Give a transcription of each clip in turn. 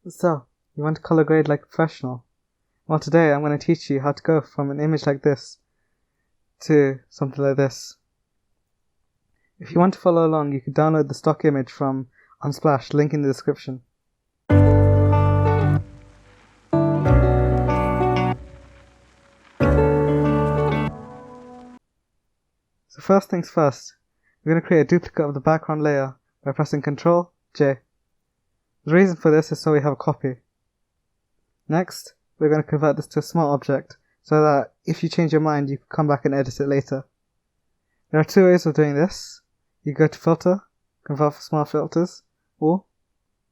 So, you want to color grade like a professional? Well, today I'm going to teach you how to go from an image like this to something like this. If you want to follow along, you can download the stock image from Unsplash, link in the description. So first things first, we're going to create a duplicate of the background layer by pressing Ctrl J. The reason for this is so we have a copy. Next, we're going to convert this to a smart object so that if you change your mind, you can come back and edit it later. There are two ways of doing this. You go to Filter, Convert for Smart Filters, or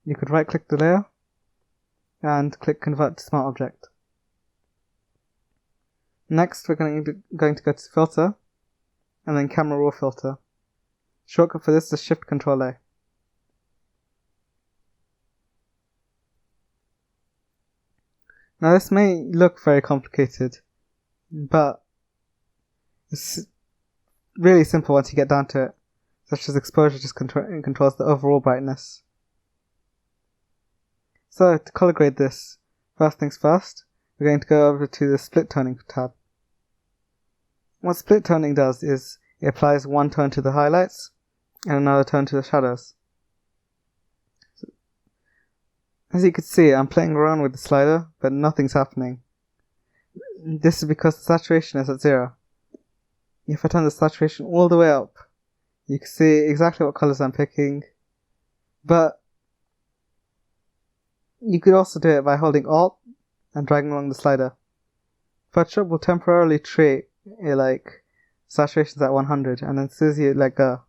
you could right click the layer and click Convert to Smart Object. Next, we're going to go to Filter and then Camera Raw Filter. Shortcut for this is Shift Ctrl A. Now this may look very complicated, but it's really simple once you get down to it, such as exposure just controls the overall brightness. So to color grade this, first things first, we're going to go over to the split toning tab. What split toning does is it applies one tone to the highlights and another tone to the shadows. As you can see, I'm playing around with the slider, but nothing's happening. This is because the saturation is at 0. If I turn the saturation all the way up, you can see exactly what colors I'm picking, but you could also do it by holding Alt and dragging along the slider. Photoshop will temporarily treat it like saturation's at 100, and then as soon as you let go,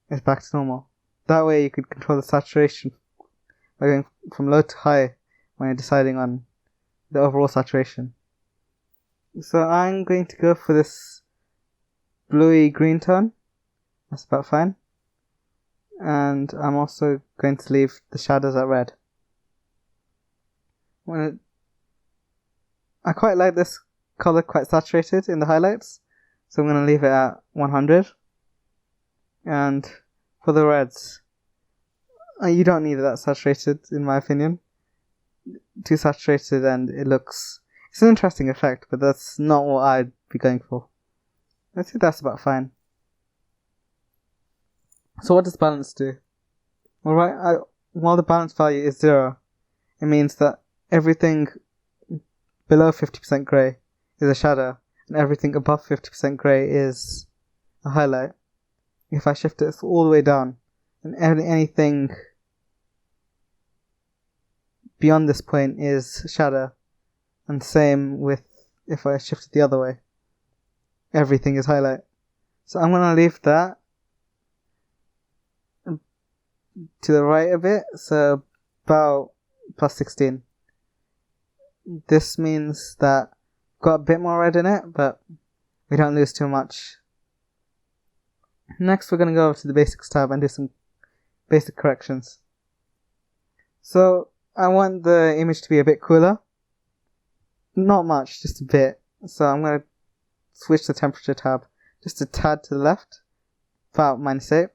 it's back to normal. That way you could control the saturation by going from low to high when you're deciding on the overall saturation. So I'm going to go for this bluey green tone. That's about fine. And I'm also going to leave the shadows at red. I quite like this color quite saturated in the highlights, so I'm going to leave it at 100. And for the reds, you don't need it that saturated in my opinion. Too saturated and it's an interesting effect, but that's not what I'd be going for. I think that's about fine. So what does balance do? Alright, while the balance value is 0, it means that everything below 50% grey is a shadow, and everything above 50% grey is a highlight. If I shift it all the way down, and anything beyond this point is shadow, and same with if I shift it the other way, everything is highlight. So I'm going to leave that to the right a bit, so about plus 16. This means that I've got a bit more red in it, but we don't lose too much. Next we're going to go over to the Basics tab and do some basic corrections. So I want the image to be a bit cooler. Not much, just a bit. So I'm going to switch the temperature tab just a tad to the left, about -8.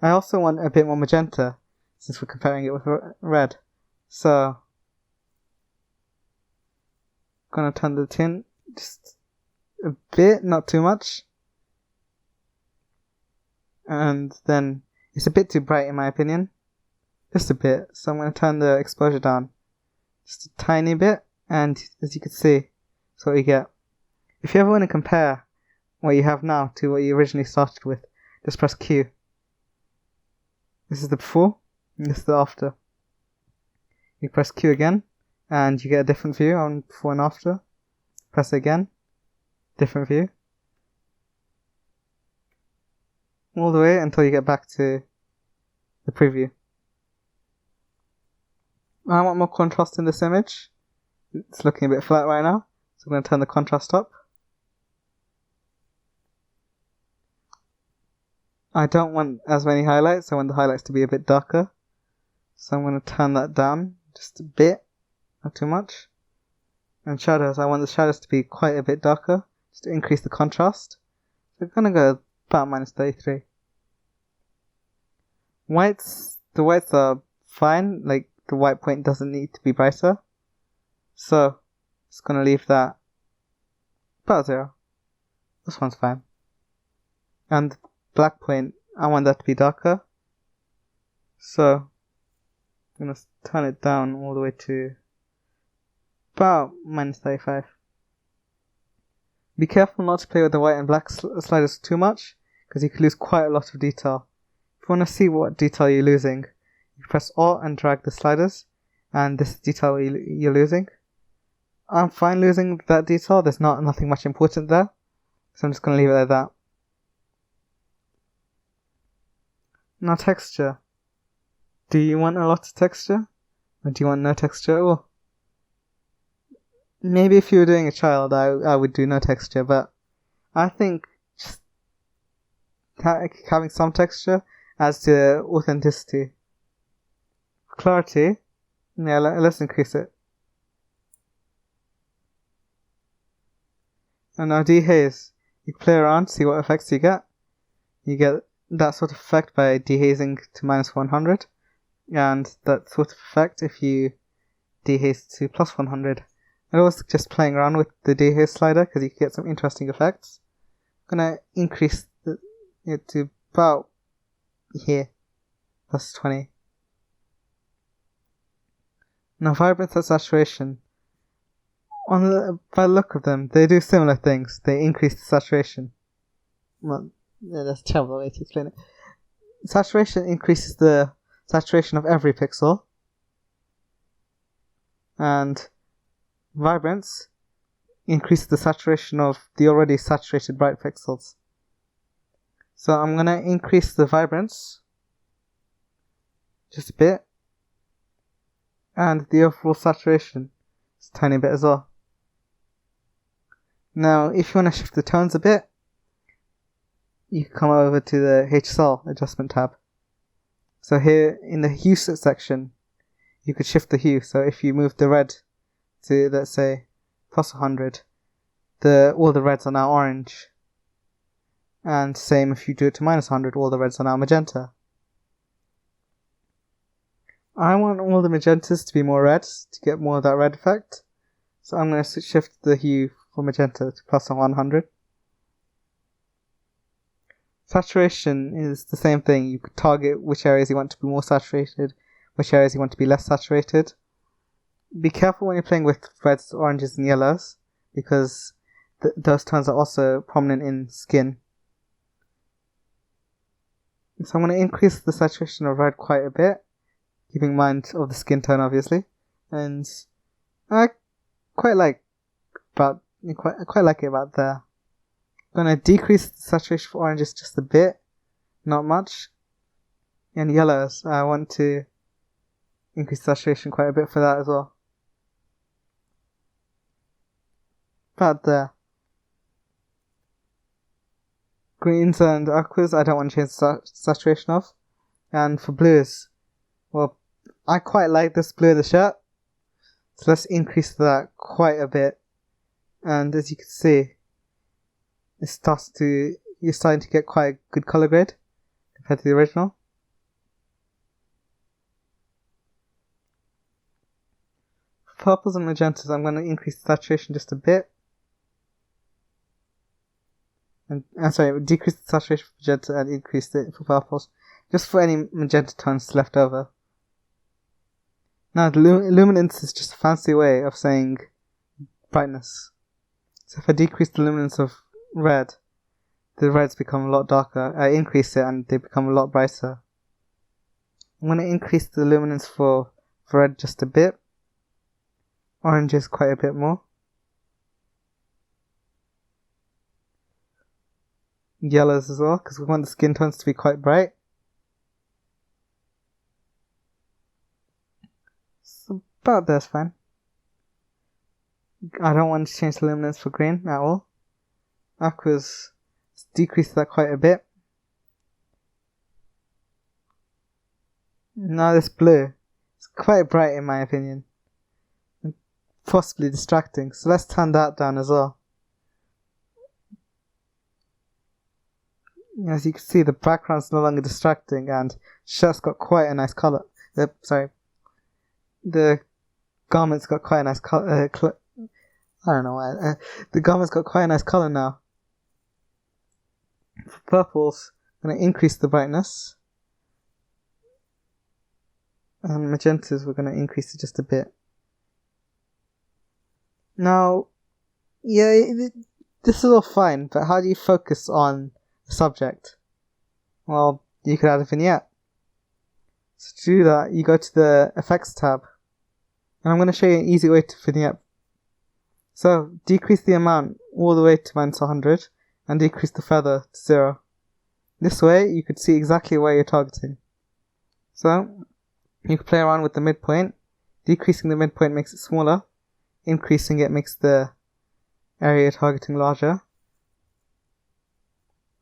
I also want a bit more magenta, since we're comparing it with red. So I'm going to turn the tint just a bit, not too much. And then it's a bit too bright in my opinion. Just a bit. So I'm going to turn the exposure down just a tiny bit, and as you can see, that's what you get. If you ever want to compare what you have now to what you originally started with, just press Q. This is the before, and this is the after. You press Q again, and you get a different view on before and after. Press it again, different view. All the way until you get back to the preview. I want more contrast in this image. It's looking a bit flat right now, so I'm going to turn the contrast up. I don't want as many highlights, I want the highlights to be a bit darker. So I'm going to turn that down just a bit, not too much. And shadows, I want the shadows to be quite a bit darker, just to increase the contrast. So I'm going to go about -33. Whites, the whites are fine. Like, the white point doesn't need to be brighter. So, just gonna leave that about 0. This one's fine. And the black point, I want that to be darker. So, I'm gonna turn it down all the way to about -35. Be careful not to play with the white and black sliders too much, because you could lose quite a lot of detail. If you want to see what detail you're losing, you press Alt and drag the sliders, and this is detail you're losing. I'm fine losing that detail, there's nothing much important there, so I'm just going to leave it like that. Now texture. Do you want a lot of texture? Or do you want no texture at all? Maybe if you were doing a child, I would do no texture, but I think just having some texture adds to authenticity. Clarity, yeah, let's increase it. And now dehaze. You play around, see what effects you get. You get that sort of effect by dehazing to -100, and that sort of effect if you dehaze to +100. I was just playing around with the dehaze slider because you can get some interesting effects. I'm gonna increase it to about here, +20. Now vibrance and saturation. By the look of them, they do similar things. They increase the saturation. Well, yeah, that's a terrible way to explain it. Saturation increases the saturation of every pixel, and vibrance increases the saturation of the already saturated bright pixels. So I'm going to increase the vibrance just a bit, and the overall saturation is a tiny bit as well. Now if you want to shift the tones a bit, you can come over to the HSL adjustment tab. So here in the hue section, you could shift the hue. So if you move the red to, let's say, +100, all the reds are now orange. And same if you do it to -100, all the reds are now magenta. I want all the magentas to be more red to get more of that red effect. So I'm going to shift the hue for magenta to +100. Saturation is the same thing. You could target which areas you want to be more saturated, which areas you want to be less saturated. Be careful when you're playing with reds, oranges, and yellows, because those tones are also prominent in skin. So I'm going to increase the saturation of red quite a bit, keeping in mind of the skin tone, obviously. And I quite like it about there. I'm going to decrease the saturation for oranges just a bit, not much. And yellows, I want to increase saturation quite a bit for that as well. About there. Greens and aquas, I don't want to change the saturation of. And for blues, well, I quite like this blue of the shirt, so let's increase that quite a bit. And as you can see, you're starting to get quite a good color grade compared to the original. For purples and magentas, I'm going to increase the saturation just a bit. And decrease the saturation for magenta and increase it for purples, just for any magenta tones left over. Now, the luminance is just a fancy way of saying brightness. So if I decrease the luminance of red, the reds become a lot darker. I increase it and they become a lot brighter. I'm going to increase the luminance for red just a bit. Oranges quite a bit more. Yellows as well, because we want the skin tones to be quite bright. So about that's fine. I don't want to change the luminance for green at all. Aquas, decrease that quite a bit. Now this blue, it's quite bright in my opinion, and possibly distracting, so let's turn that down as well. As you can see, the background's no longer distracting and shirt's got quite a nice color, The garment's got quite a nice color. I don't know why. The garment's got quite a nice color now. For purples, I'm going to increase the brightness. And magentas, we're going to increase it just a bit. Now, yeah, this is all fine, but how do you focus on the subject? Well, you could add a vignette. So to do that, you go to the Effects tab. And I'm going to show you an easy way to vignette. So, decrease the amount all the way to -100, and decrease the feather to 0. This way, you could see exactly where you're targeting. So, you can play around with the midpoint. Decreasing the midpoint makes it smaller. Increasing it makes the area you're targeting larger.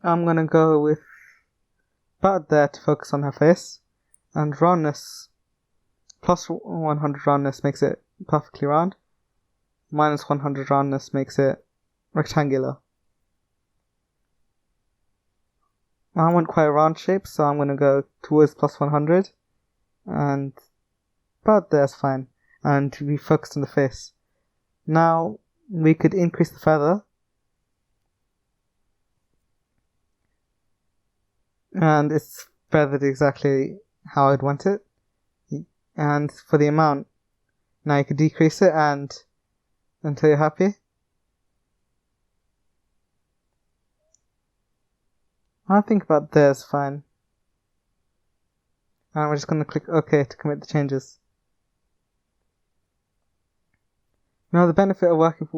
I'm going to go with about there to focus on her face. And roundness, plus 100 roundness makes it perfectly round. Minus 100 roundness makes it rectangular. I want quite a round shape, so I'm going to go towards plus 100. And about there's fine. And to be focused on the face. Now, we could increase the feather. And it's feathered exactly how I'd want it. And for the amount, now you could decrease it and until you're happy. I think about there's fine. And we're just going to click OK to commit the changes. Now the benefit of working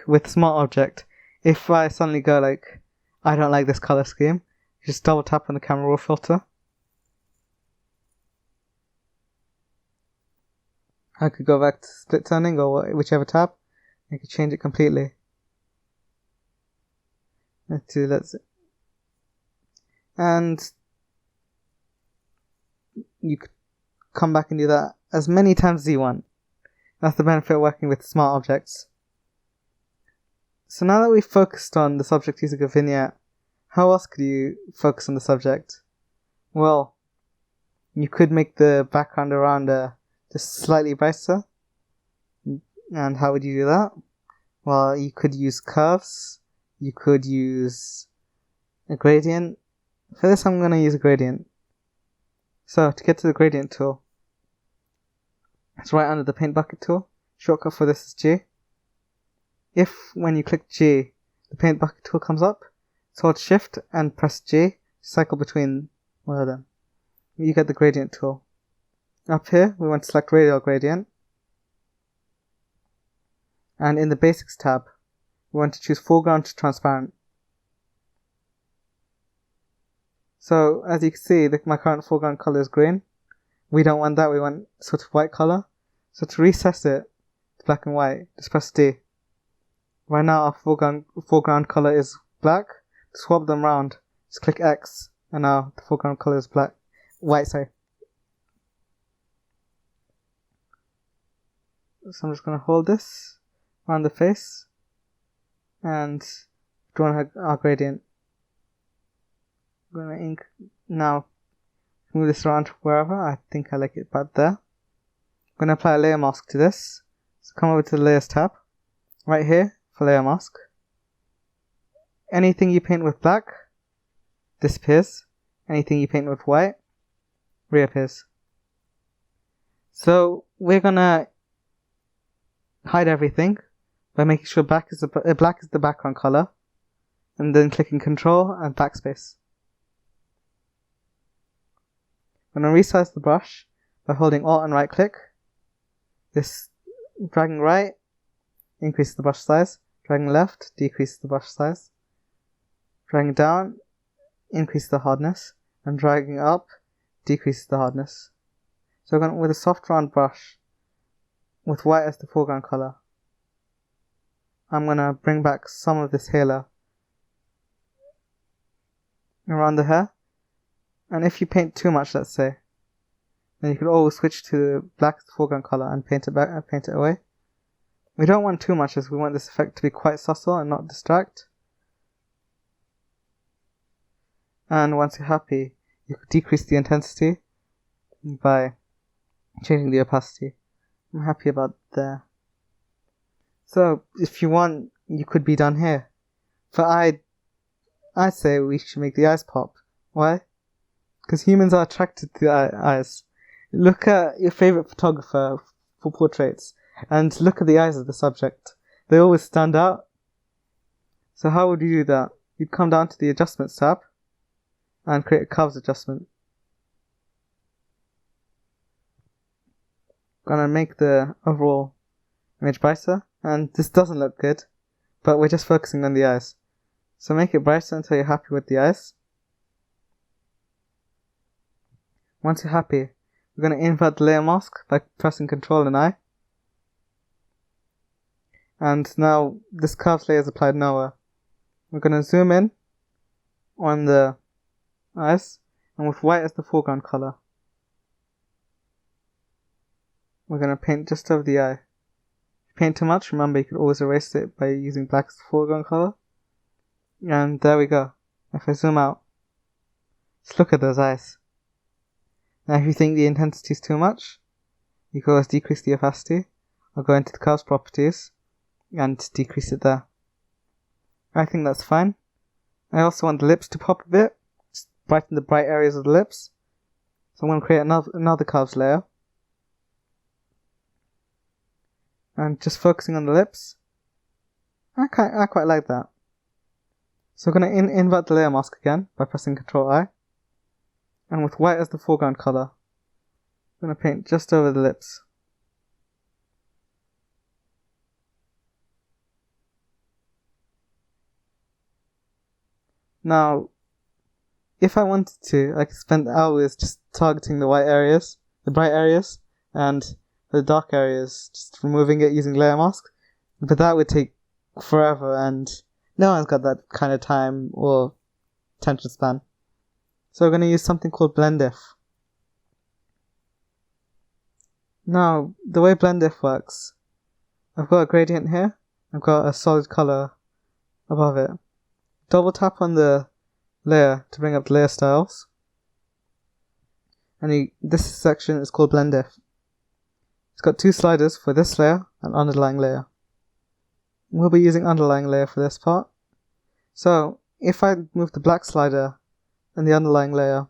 with Smart Object, if I suddenly go like, I don't like this color scheme, just double tap on the Camera Raw filter. I could go back to split turning or whichever tab. I could change it completely. And you could come back and do that as many times as you want. That's the benefit of working with smart objects. So now that we've focused on the subject using a vignette, how else could you focus on the subject? Well, you could make the background around just slightly brighter. And how would you do that? Well, you could use curves. You could use a gradient. For this, I'm going to use a gradient. So, to get to the gradient tool, it's right under the paint bucket tool. Shortcut for this is G. If, when you click G, the paint bucket tool comes up, hold Shift and press G, cycle between one of them. You get the gradient tool. Up here, we want to select radial gradient. And in the Basics tab, we want to choose foreground to transparent. So, as you can see, my current foreground color is green. We don't want that, we want sort of white color. So to recess it to black and white, just press D. Right now our foreground color is black. To swap them round, just click X, and now the foreground color is white. So I'm just going to hold this around the face and draw our gradient. I'm going to now move this around wherever. I think I like it about there. I'm going to apply a layer mask to this. So come over to the Layers tab, right here for layer mask. Anything you paint with black disappears. Anything you paint with white reappears. So we're going to hide everything by making sure black is the background color, and then clicking Control and Backspace. I'm going to resize the brush by holding Alt and right click. Dragging right increases the brush size, dragging left decreases the brush size, dragging down increases the hardness, and dragging up decreases the hardness. So we're going with a soft round brush with white as the foreground color. I'm going to bring back some of this halo around the hair. And if you paint too much, let's say, then you could always switch to black as the foreground color and paint it away. We don't want too much, as we want this effect to be quite subtle and not distract. And once you're happy, you could decrease the intensity by changing the opacity. I'm happy about there. So if you want, you could be done here. But I say we should make the eyes pop. Why? Because humans are attracted to the eyes. Look at your favorite photographer for portraits and look at the eyes of the subject. They always stand out. So how would you do that? You'd come down to the Adjustments tab and create a curves adjustment. Gonna make the overall image brighter, and this doesn't look good, but we're just focusing on the eyes. So make it brighter until you're happy with the eyes. Once you're happy, we're going to invert the layer mask by pressing Ctrl and I. And now this curves layer is applied nowhere. We're going to zoom in on the eyes, and with white as the foreground color, we're going to paint just over the eye. If you paint too much, remember you can always erase it by using black as the foreground color. And there we go. If I zoom out, just look at those eyes. Now if you think the intensity is too much, you can always decrease the opacity, or go into the curves properties and decrease it there. I think that's fine. I also want the lips to pop a bit, just brighten the bright areas of the lips. So I'm going to create another curves layer. And just focusing on the lips. I quite like that. So I'm going to invert the layer mask again by pressing Ctrl I. And with white as the foreground color, I'm going to paint just over the lips. Now, if I wanted to, I could spend hours just targeting the white areas, the bright areas, and the dark areas, just removing it using layer mask. But that would take forever, and no one's got that kind of time or attention span. So we're going to use something called Blend If. Now, the way Blend If works, I've got a gradient here, I've got a solid color above it. Double tap on the layer to bring up the layer styles. And this section is called Blend If. It's got two sliders for this layer and underlying layer. We'll be using underlying layer for this part. So, if I move the black slider and the underlying layer,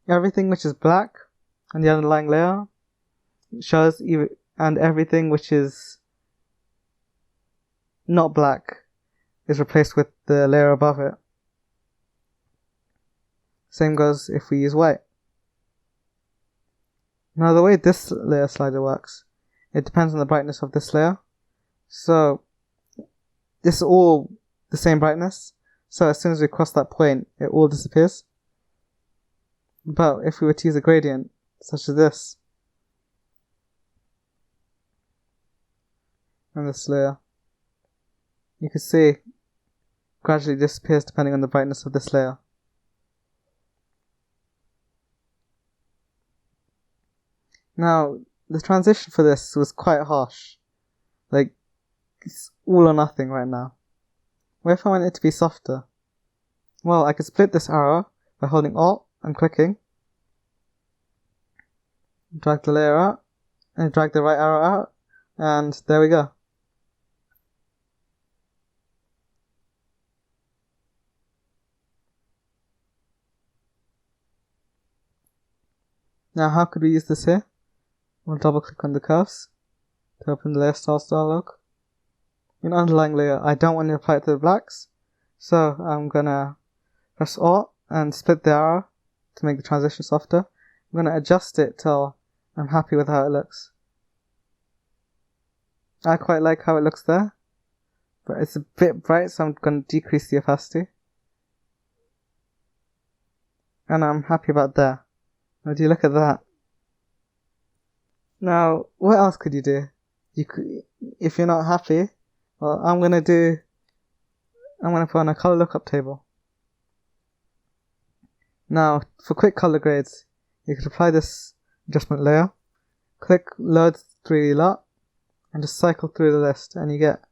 everything which is black and the underlying layer shows, and everything which is not black is replaced with the layer above it. Same goes if we use white. Now the way this layer slider works, it depends on the brightness of this layer. So this is all the same brightness, so as soon as we cross that point, it all disappears. But if we were to use a gradient, such as this, and this layer, you can see gradually disappears depending on the brightness of this layer. Now, the transition for this was quite harsh. Like, it's all or nothing right now. What if I want it to be softer? Well, I could split this arrow by holding Alt and clicking. Drag the layer out, and drag the right arrow out, and there we go. Now how could we use this here? We'll double click on the curves to open the layer styles dialog. In underlying layer, I don't want to apply it to the blacks, so I'm gonna press Alt and split the arrow to make the transition softer. I'm gonna adjust it till I'm happy with how it looks. I quite like how it looks there, but it's a bit bright, so I'm gonna decrease the opacity. And I'm happy about there. Now do you look at that? Now, what else could you do? You could, if you're not happy, well, I'm gonna put on a color lookup table. Now, for quick color grades, you could apply this adjustment layer, click load 3D lot, and just cycle through the list, and you get a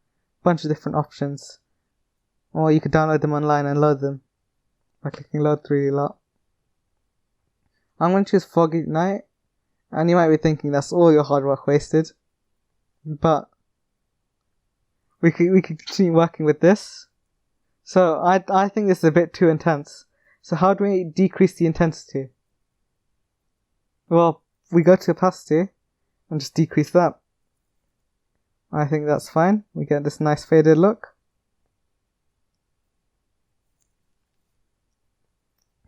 bunch of different options. Or you could download them online and load them by clicking load 3D lot. I'm going to choose foggy night, And you might be thinking that's all your hard work wasted. But we could continue working with this. So I think this is a bit too intense. So how do we decrease the intensity? Well, we go to opacity and just decrease that. I think that's fine. We get this nice faded look.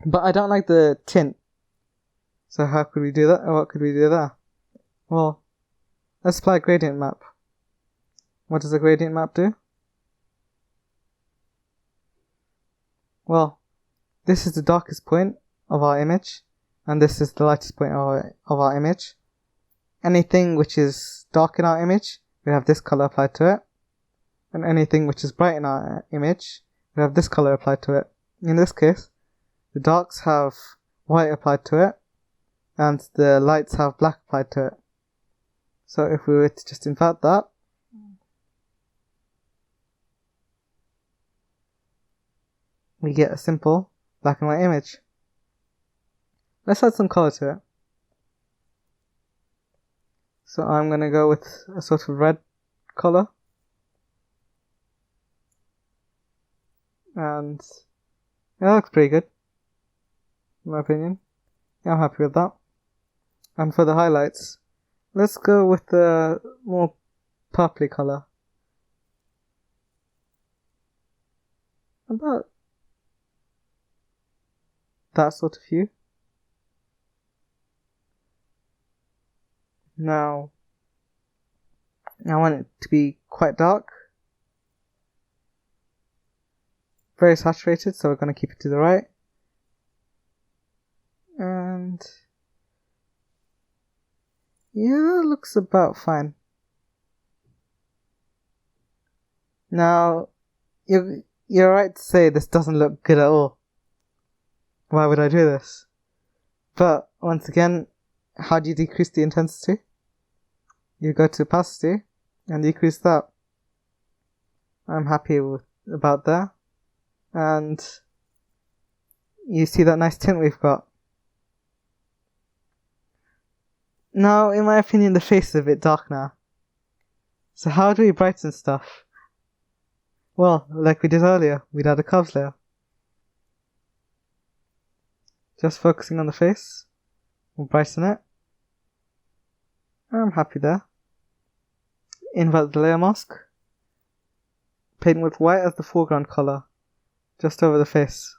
But I don't like the tint. So how could we do that? Or what could we do there? Well, let's apply a gradient map. What does a gradient map do? Well, this is the darkest point of our image, and this is the lightest point of our image. Anything which is dark in our image, we have this color applied to it. And anything which is bright in our image, we have this color applied to it. In this case, the darks have white applied to it, and the lights have black applied to it. So if we were to just invert that, we get a simple black and white image. Let's add some color to it. So I'm going to go with a sort of red color. And it looks pretty good, in my opinion. Yeah, I'm happy with that. And for the highlights, let's go with the more purpley color. About that sort of hue. Now, I want it to be quite dark. Very saturated, so we're going to keep it to the right. And yeah, it looks about fine. Now, you're right to say this doesn't look good at all. Why would I do this? But once again, how do you decrease the intensity? You go to opacity and decrease that. I'm happy about that. And you see that nice tint we've got. Now, in my opinion, the face is a bit dark now. So how do we brighten stuff? Well, like we did earlier, we'd add a curves layer. Just focusing on the face. We'll brighten it. I'm happy there. Invert the layer mask. Paint with white as the foreground color. Just over the face.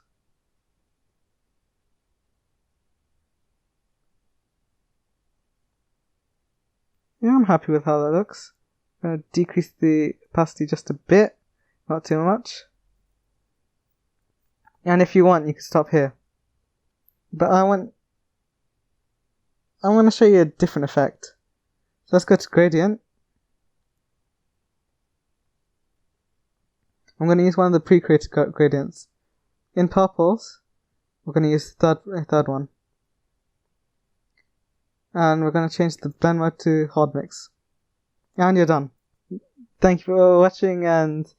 Yeah, I'm happy with how that looks. I'm going to decrease the opacity just a bit. Not too much. And if you want, you can stop here. But I want to show you a different effect. So let's go to gradient. I'm going to use one of the pre-created gradients. In purples, we're going to use the third one. And we're going to change the blend mode to hard mix. And you're done. Thank you for watching, and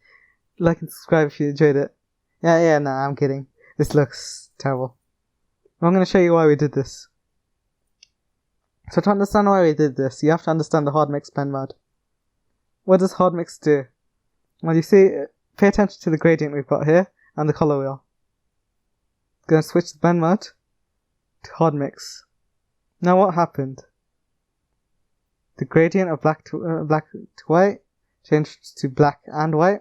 like and subscribe if you enjoyed it. Yeah, no, I'm kidding. This looks terrible. I'm going to show you why we did this. So to understand why we did this, you have to understand the hard mix blend mode. What does hard mix do? Well, you see, pay attention to the gradient we've got here and the color wheel. Going to switch the blend mode to hard mix. Now what happened? The gradient of black to white changed to black and white,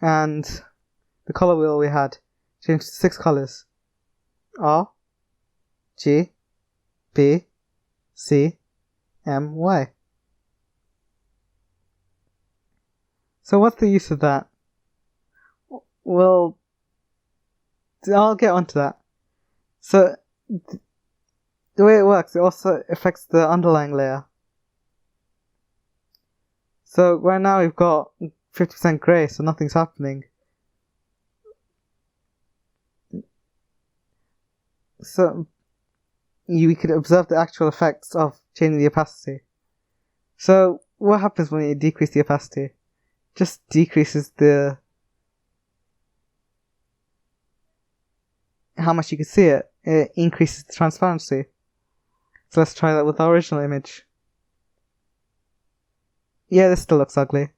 and the color wheel we had changed to 6 colors: R, G, B, C, M, Y. So what's the use of that? Well, I'll get onto that. So the way it works, it also affects the underlying layer. So right now we've got 50% grey, so nothing's happening. So we could observe the actual effects of changing the opacity. So what happens when you decrease the opacity? It just decreases how much you can see it. It increases the transparency. So let's try that with our original image. Yeah, this still looks ugly.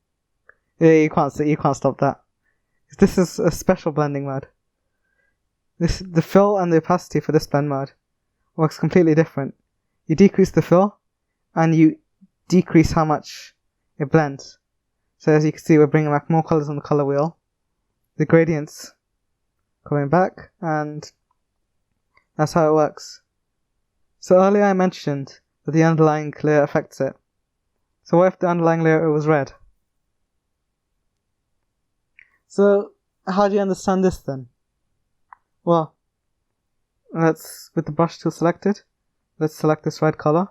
Yeah, you can't stop that. This is a special blending mode. The fill and the opacity for this blend mode works completely different. You decrease the fill and you decrease how much it blends. So as you can see, we're bringing back more colors on the color wheel. The gradients coming back, and that's how it works. So earlier I mentioned that the underlying layer affects it. So what if the underlying layer was red? So how do you understand this then? Well, with the brush tool selected, let's select this red color.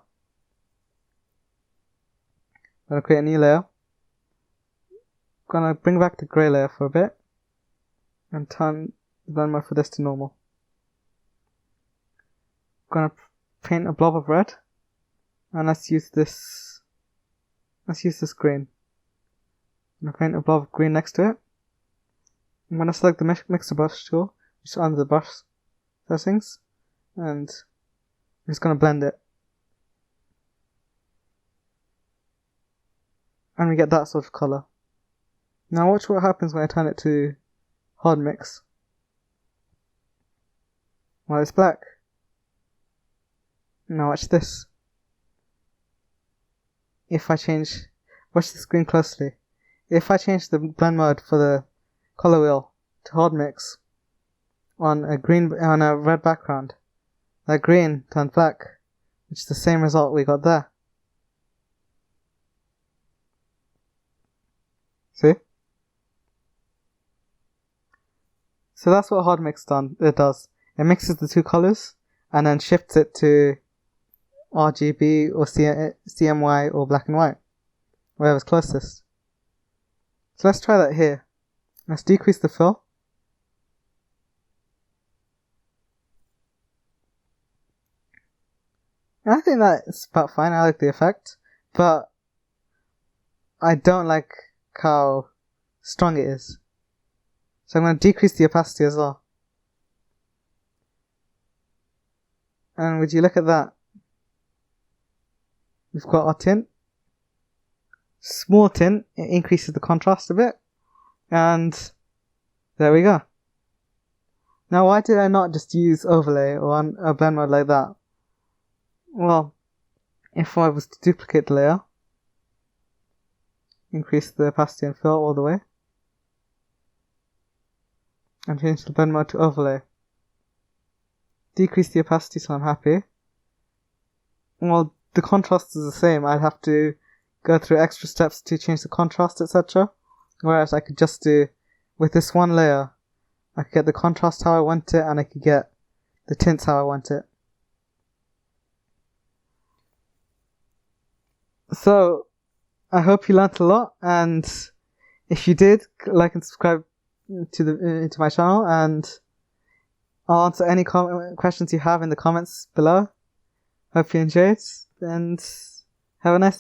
I'm going to create a new layer. I'm going to bring back the grey layer for a bit and turn the blend mode for this to normal. I'm going to paint a blob of red, and let's use this green. I'm going to paint a blob of green next to it. I'm going to select the mixer brush tool, which is under the brush settings, and I'm just going to blend it. And we get that sort of colour. Now watch what happens when I turn it to hard mix. Well, it's black. Now watch this. Watch the screen closely. If I change the blend mode for the color wheel to hard mix on a red background, that green turned black, which is the same result we got there. See? So that's what hard mix does. It mixes the two colors and then shifts it to RGB or CMY or black and white, whatever's closest. So let's try that here. Let's decrease the fill. And I think that's about fine. I like the effect, but I don't like how strong it is. So I'm going to decrease the opacity as well. And would you look at that? We've got our tint. Small tint, it increases the contrast a bit. And there we go. Now why did I not just use overlay or a blend mode like that? Well, if I was to duplicate the layer, increase the opacity and fill all the way, and change the blend mode to overlay, decrease the opacity so I'm happy. Well, the contrast is the same. I'd have to go through extra steps to change the contrast, etc. Whereas I could just do, with this one layer, I could get the contrast how I want it, and I could get the tints how I want it. So, I hope you learnt a lot, and if you did, like and subscribe to my channel, and I'll answer any questions you have in the comments below. Hope you enjoyed, and have a nice day.